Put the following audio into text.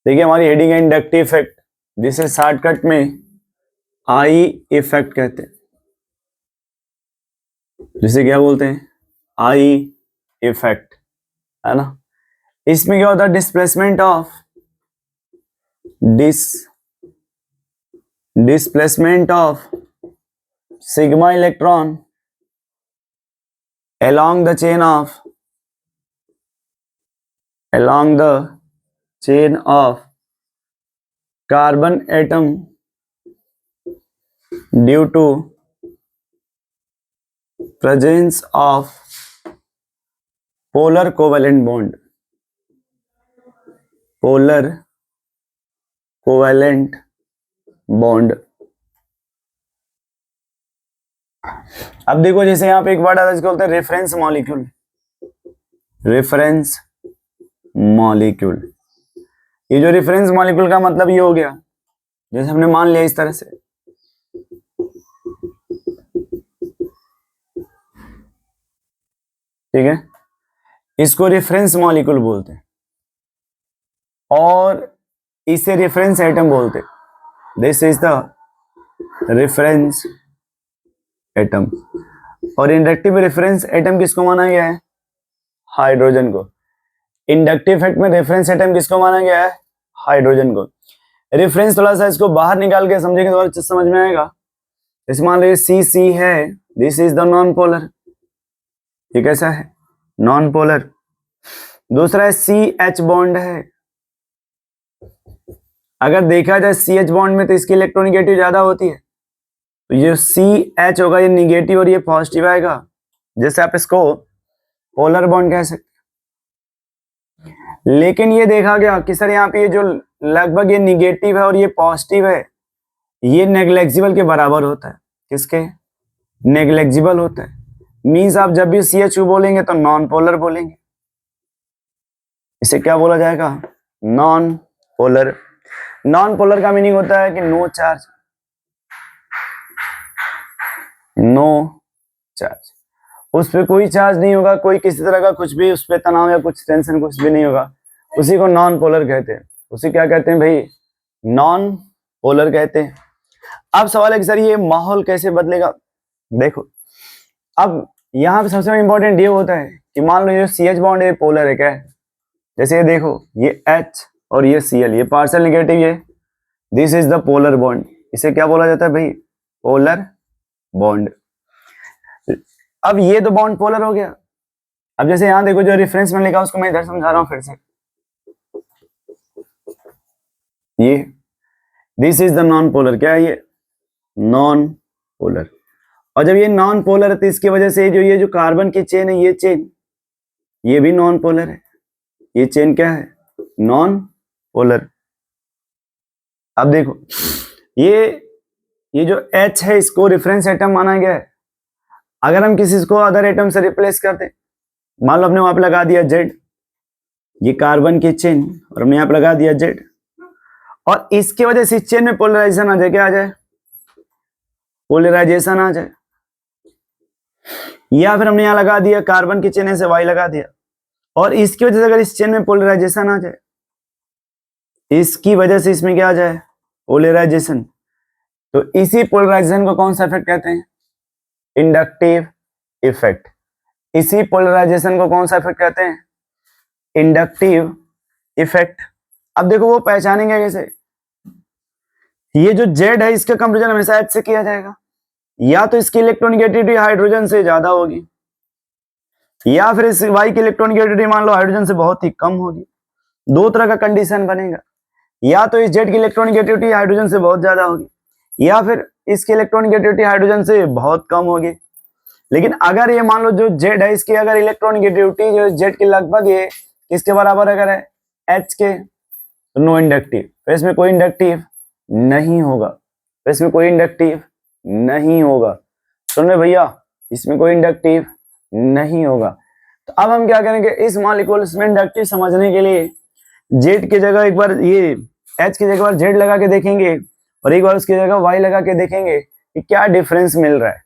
देखिए हमारी हेडिंग है इंडक्टिव इफेक्ट, जिसे शॉर्टकट में आई इफेक्ट कहते हैं। जिसे क्या बोलते हैं? आई इफेक्ट, है ना। इसमें क्या होता है? Displacement of sigma electron along the chain of carbon atom due to presence of polar covalent bond. अब देखो जैसे यहाँ पे एक वर्ड आता है जिसको बोलते हैं रेफरेंस मॉलिक्यूल। ये जो रेफरेंस मॉलिक्यूल का मतलब ये हो गया, जैसे हमने मान लिया इस तरह से, ठीक है, इसको रेफरेंस मॉलिक्यूल बोलते हैं और इसे रेफरेंस एटम बोलते हैं। This is the reference atom. और इंडक्टिव रेफरेंस एटम किसको माना गया है? हाइड्रोजन को। इंडक्टिव इफेक्ट में रेफरेंस एटम किसको माना गया है? हाइड्रोजन को। रेफरेंस थोड़ा सा इसको बाहर निकाल के समझेंगे तो और अच्छे समझ में आएगा। जैसे मान लीजिए सी है, this is the non polar. ये कैसा है? Non polar. दूसरा है CH बॉन्ड है। अगर देखा जाए CH बॉन्ड में तो इसकी इलेक्ट्रोनेगेटिव ज्यादा होती है, तो ये CH होगा, ये निगेटिव और ये पॉजिटिव आएगा। जैसे आप इसको पोलर बॉन्ड कह सकते हैं। लेकिन ये देखा गया कि सर यहाँ पे ये जो लगभग ये निगेटिव है और ये पॉजिटिव है, ये नेग्लेक्जिबल के बराबर होता है। किसके? नेग्लेक्जिबल होता है। मीन्स आप जब भी CH बोलेंगे तो नॉन पोलर बोलेंगे। इसे क्या बोला जाएगा? Non polar. नॉन पोलर का मीनिंग होता है कि नो चार्ज, उस पर कोई चार्ज नहीं होगा, कोई किसी तरह का कुछ भी उस पर तनाव या कुछ टेंशन कुछ भी नहीं होगा, उसी को नॉन पोलर कहते हैं। उसे क्या कहते हैं भाई? नॉन पोलर कहते हैं। अब सवाल है कि सर ये माहौल कैसे बदलेगा? देखो अब यहाँ पे सबसे इंपॉर्टेंट ये होता है कि मान लो ये CH बॉन्ड ये पोलर है क्या है? जैसे ये देखो, ये H और ये Cl, ये पार्शियल नेगेटिव, ये this is the polar bond. इसे क्या बोला जाता है भाई? Polar bond. अब ये तो बॉन्ड पोलर हो गया। अब जैसे यहां देखो जो रेफरेंस में लिखा उसको मैं इधर समझा रहा हूं फिर से। ये this is the non polar. क्या है ये? Non polar. और जब ये नॉन पोलर है तो इसकी वजह से ये जो कार्बन की चेन है, ये चेन ये भी नॉन पोलर है। ये चेन क्या है? Non polar. अब देखो ये जो H है इसको रेफरेंस एटम माना गया है। अगर हम किसी को अदर एटम से रिप्लेस करते, मान लो हमने वहां पे लगा दिया Z, ये कार्बन की चेन, और हमने यहां पे लगा दिया Z, और इसकी वजह से इस चेन में पोलराइजेशन आ जाए। क्या आ जाए? पोलराइजेशन आ जाए। या फिर हमने यहां लगा दिया कार्बन की चेन से Y लगा दिया, और इसकी वजह से अगर इस चेन में पोलराइजेशन आ जाए, इसकी वजह से इसमें क्या आ जाए? पोलराइजेशन। तो इसी पोलराइजेशन को कौन सा इफेक्ट कहते हैं? Inductive effect. इसी पोलराइजेशन को कौन सा इफेक्ट कहते हैं? Inductive effect. अब देखो वो पहचानेंगे कैसे? ये जो Z है इसका कंपैरिजन हमेशा H से किया जाएगा। या तो इसकी इलेक्ट्रोनेगेटिविटी हाइड्रोजन से ज्यादा होगी, या फिर इस Y की इलेक्ट्रोनेगेटिविटी मान लो हाइड्रोजन से बहुत ही कम होगी। दो तरह का कंडीशन बनेगा। या तो इस Z की इलेक्ट्रोनेगेटिविटी हाइड्रोजन से बहुत ज्यादा होगी, या फिर इसकी इलेक्ट्रोनेगेटिविटी हाइड्रोजन से बहुत कम होगी। लेकिन अगर ये मान लो जो Z है इसकी अगर इलेक्ट्रोनेगेटिविटी जो Z की लगभग ये किसके बराबर अगर है? H के, तो नो इंडक्टिव। तो इसमें कोई इंडक्टिव नहीं होगा। तो इसमें कोई इंडक्टिव नहीं होगा। सुन रहे भैया? इसमें कोई इंडक्टिव नहीं होगा। तो अब हम क्या करेंगे? इस मॉलिक्यूल में इंडक्टिव समझने के लिए Z की जगह एक बार ये H की जगह Z लगा के देखेंगे, और एक बार उसकी जगह Y लगा के देखेंगे कि क्या डिफरेंस मिल रहा है।